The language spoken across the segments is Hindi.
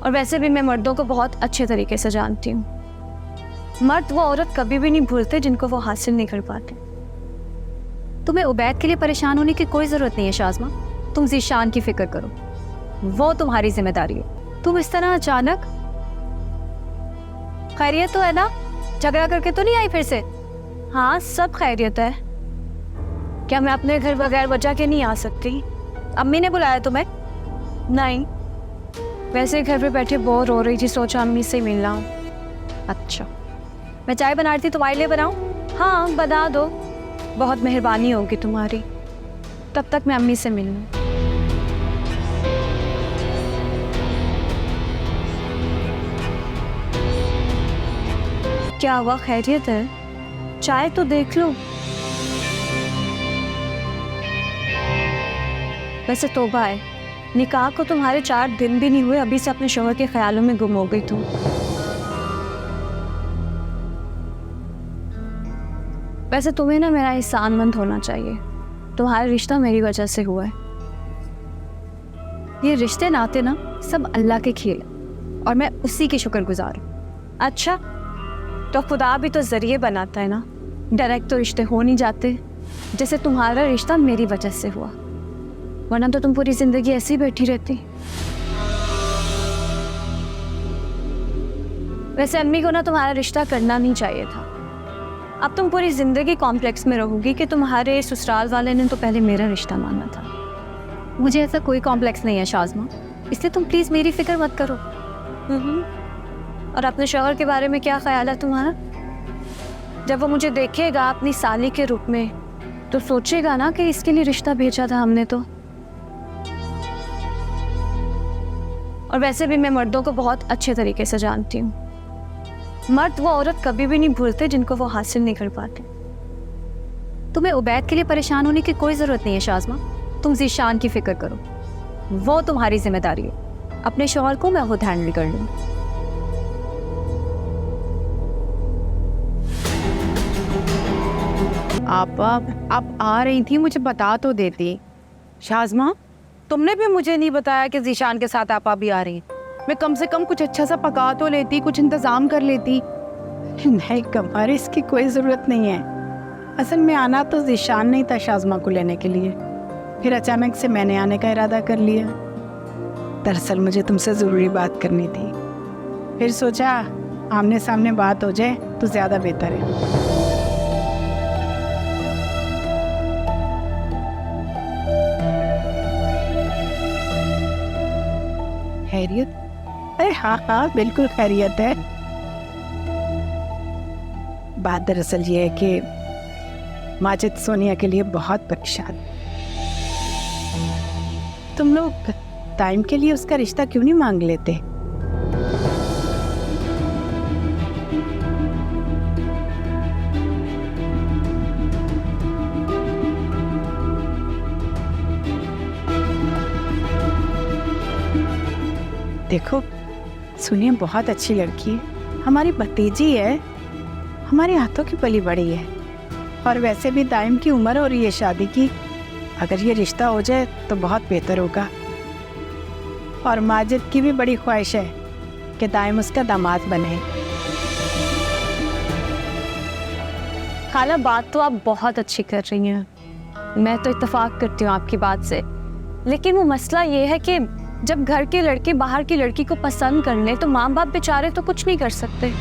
और वैसे भी मैं मर्दों को बहुत अच्छे तरीके से जानती हूँ। मर्द वो औरत कभी भी नहीं भूलते जिनको वो हासिल नहीं कर पाते। तुम्हें उबैद के लिए परेशान होने की कोई ज़रूरत नहीं है शाज़मा। तुम ज़ीशान की फिक्र करो, वो तुम्हारी जिम्मेदारी है। तुम इस तरह अचानक, खैरियत तो है ना? झगड़ा करके तो नहीं आई फिर से? हाँ, सब खैरियत है। क्या मैं अपने घर बगैर वजह के नहीं आ सकती? अम्मी ने बुलाया तुम्हें? नहीं, वैसे ही घर पे बैठे बोर हो रही थी, सोचा अम्मी से मिलना हूँ। अच्छा, मैं चाय बना रही थी, तुम्हारे लिए बनाऊँ? हाँ, बना दो, बहुत मेहरबानी होगी तुम्हारी। तब तक मैं अम्मी से मिल लूँ। क्या हुआ, खैरियत है? चाय तो देख लो। वैसे तौबा है, निकाह को तुम्हारे 4 दिन भी नहीं हुए, अभी से अपने शौहर के ख्यालों में गुम हो गई तुम। वैसे तुम्हें ना मेरा एहसानमंद होना चाहिए, तुम्हारा रिश्ता मेरी वजह से हुआ है। ये रिश्ते नाते ना सब अल्लाह के खेल, और मैं उसी की शुक्रगुजार हूँ। अच्छा, तो खुदा भी तो जरिए बनाता है ना, डायरेक्ट तो रिश्ते हो नहीं जाते। जैसे तुम्हारा रिश्ता मेरी वजह से हुआ, वरना तो तुम पूरी जिंदगी ऐसी बैठी रहती। वैसे अम्मी को ना तुम्हारा रिश्ता करना नहीं चाहिए था। अब तुम पूरी जिंदगी कॉम्प्लेक्स में रहोगी कि तुम्हारे ससुराल वाले ने तो पहले मेरा रिश्ता माना था। मुझे ऐसा कोई कॉम्प्लेक्स नहीं है शाज़मा, इसलिए तुम प्लीज़ मेरी फिक्र मत करो। और अपने शौहर के बारे में क्या ख्याल है तुम्हारा? जब वो मुझे देखेगा अपनी साली के रूप में, तो सोचेगा ना कि इसके लिए रिश्ता भेजा था हमने तो। और वैसे भी मैं मर्दों को बहुत अच्छे तरीके से जानती हूँ। मर्द वो औरत कभी भी नहीं भूलते जिनको वो हासिल नहीं कर पाते। तुम्हें उबैद के लिए परेशान होने की कोई ज़रूरत नहीं है शाज़मा। तुम ज़ीशान की फिक्र करो, वो तुम्हारी जिम्मेदारी है। अपने शौहर को मैं खुद हैंडल कर लूँगी। आप आ रही थी, मुझे बता तो देती। शाज़मा, तुमने भी मुझे नहीं बताया कि ज़ीशान के साथ आप भी आ रही हैं। मैं कम से कम कुछ अच्छा सा पका तो लेती, कुछ इंतज़ाम कर लेती। नहीं कमर, इसकी कोई ज़रूरत नहीं है। असल में आना तो ज़ीशान नहीं था शाज़मा को लेने के लिए, फिर अचानक से मैंने आने का इरादा कर लिया। दरअसल मुझे तुमसे ज़रूरी बात करनी थी, फिर सोचा आमने सामने बात हो जाए तो ज़्यादा बेहतर है। खैरियत? अरे हाँ हाँ, बिल्कुल खैरियत है। बात दरअसल ये है कि माजिद सोनिया के लिए बहुत परेशान। तुम लोग टाइम के लिए उसका रिश्ता क्यों नहीं मांग लेते? देखो, सोनिया बहुत अच्छी लड़की है, हमारी भतीजी है, हमारे हाथों की पली बड़ी है, और वैसे भी दाइम की उम्र हो रही है शादी की। अगर ये रिश्ता हो जाए तो बहुत बेहतर होगा। और माजिद की भी बड़ी ख्वाहिश है कि दाइम उसका दामाद बने। खाला, बात तो आप बहुत अच्छी कर रही हैं, मैं तो इत्तेफाक करती हूँ आपकी बात से। लेकिन वो मसला ये है कि जब घर के लड़के बाहर की लड़की को पसंद कर ले तो माँ बाप बेचारे तो कुछ नहीं कर सकते।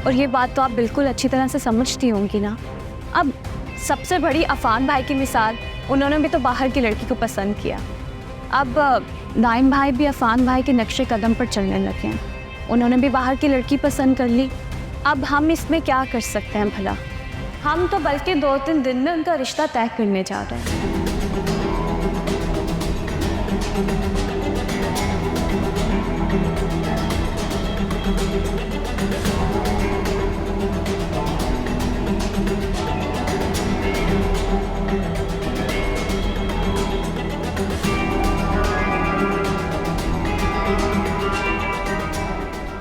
और ये बात तो आप बिल्कुल अच्छी तरह से समझती होंगी ना। अब सबसे बड़ी अफान भाई की मिसाल, उन्होंने भी तो बाहर की लड़की को पसंद किया। अब नाइम भाई भी अफान भाई के नक्शे कदम पर चलने लगे हैं, उन्होंने भी बाहर की लड़की पसंद कर ली। अब हम इसमें क्या कर सकते हैं भला? हम तो बल्कि 2-3 दिन में उनका रिश्ता तय करने जा रहे हैं।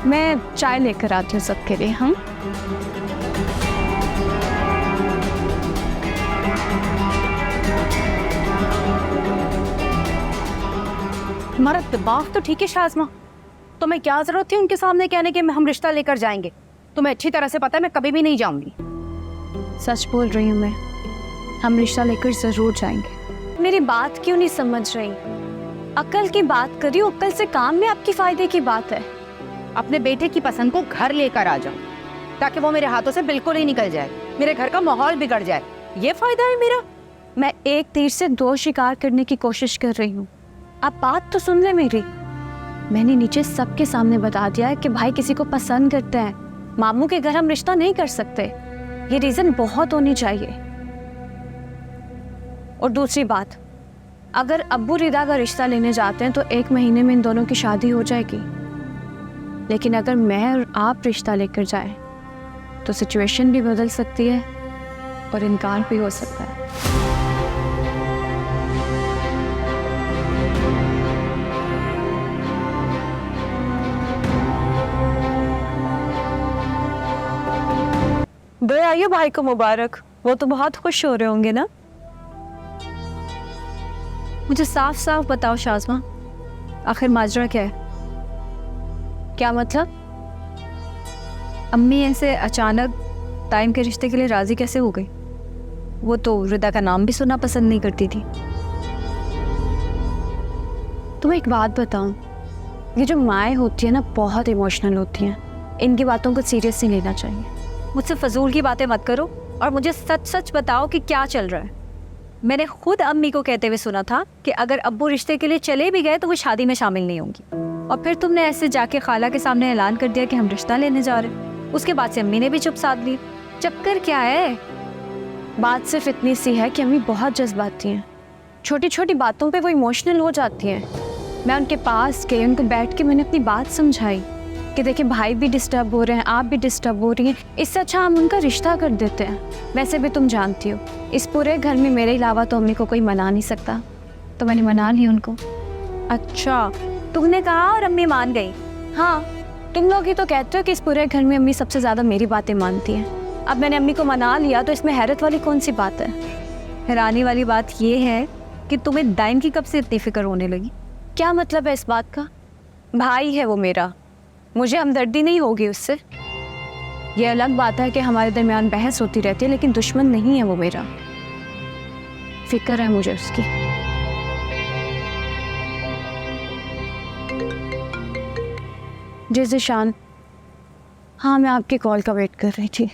मैं चाय लेकर आती हूँ सबके लिए। हम तुम्हारा दिमाग तो ठीक है शाज़मा, तुम्हें क्या जरूरत थी उनके सामने कहने के हम रिश्ता लेकर जाएंगे? तुम्हें अच्छी तरह से पता है मैं कभी भी नहीं जाऊंगी। सच बोल रही हूँ मैं, हम रिश्ता लेकर ज़रूर जाएंगे। मेरी बात क्यों नहीं समझ रही? अक्ल की बात करियो, अक्ल से काम में आपकी फ़ायदे की बात है। अपने बेटे की पसंद को घर लेकर आ जाओ ताकि वो मेरे हाथों से बिल्कुल ही निकल जाए, मेरे घर का माहौल बिगड़ जाए, ये फायदा है मेरा। मैं एक तीर से दो शिकार करने की कोशिश कर रही हूँ। आप बात तो सुन ले मेरी। मैंने नीचे सबके सामने बता दिया है कि भाई किसी को पसंद करते हैं, मामू के घर हम रिश्ता नहीं कर सकते। ये रीज़न बहुत होनी चाहिए। और दूसरी बात, अगर अब्बू रिदा का रिश्ता लेने जाते हैं तो 1 महीने में इन दोनों की शादी हो जाएगी। लेकिन अगर मैं और आप रिश्ता लेकर जाएं तो सिचुएशन भी बदल सकती है और इनकार भी हो सकता है। दे आइए भाई को मुबारक, वो तो बहुत खुश हो रहे होंगे ना। मुझे साफ साफ बताओ शाज़मा, आखिर माजरा क्या है? क्या मतलब? अम्मी ऐसे अचानक टाइम के रिश्ते के लिए राज़ी कैसे हो गई? वो तो रिदा का नाम भी सुनना पसंद नहीं करती थी। तुम्हें एक बात बताऊं, ये जो माएँ होती है ना बहुत इमोशनल होती हैं। इनकी बातों को सीरियस नहीं लेना चाहिए। मुझसे फजूल की बातें मत करो और मुझे सच सच बताओ कि क्या चल रहा है। मैंने खुद अम्मी को कहते हुए सुना था कि अगर अब्बू रिश्ते के लिए चले भी गए तो वो शादी में शामिल नहीं होंगी, और फिर तुमने ऐसे जाके खाला के सामने ऐलान कर दिया कि हम रिश्ता लेने जा रहे हैं। उसके बाद से अम्मी ने भी चुप साध ली। चक्कर क्या है? बात सिर्फ इतनी सी है कि अम्मी बहुत जज्बाती हैं। छोटी छोटी बातों पे वो इमोशनल हो जाती हैं। मैं उनके पास गई, उनको बैठ के मैंने अपनी बात समझाई कि देखिए भाई भी डिस्टर्ब हो रहे हैं, आप भी डिस्टर्ब हो रही हैं, इससे अच्छा हम उनका रिश्ता कर देते हैं। वैसे भी तुम जानती हो इस पूरे घर में मेरे अलावा तो अम्मी को कोई मना नहीं सकता, तो मैंने मना ली उनको। अच्छा, तुमने कहा और अम्मी मान गई? हाँ, तुम लोग ही तो कहते हो कि इस पूरे घर में अम्मी सबसे ज़्यादा मेरी बातें मानती हैं। अब मैंने अम्मी को मना लिया तो इसमें हैरत वाली कौन सी बात है? हैरानी वाली बात ये है कि तुम्हें दाइम की कब से इतनी फिक्र होने लगी? क्या मतलब है इस बात का? भाई है वो मेरा, मुझे हमदर्दी नहीं होगी उससे। ये अलग बात है कि हमारे दरमियान बहस होती रहती है, लेकिन दुश्मन नहीं है वो मेरा। फिक्र है मुझे उसकी। जी ज़ीशान, हाँ मैं आपके कॉल का वेट कर रही थी।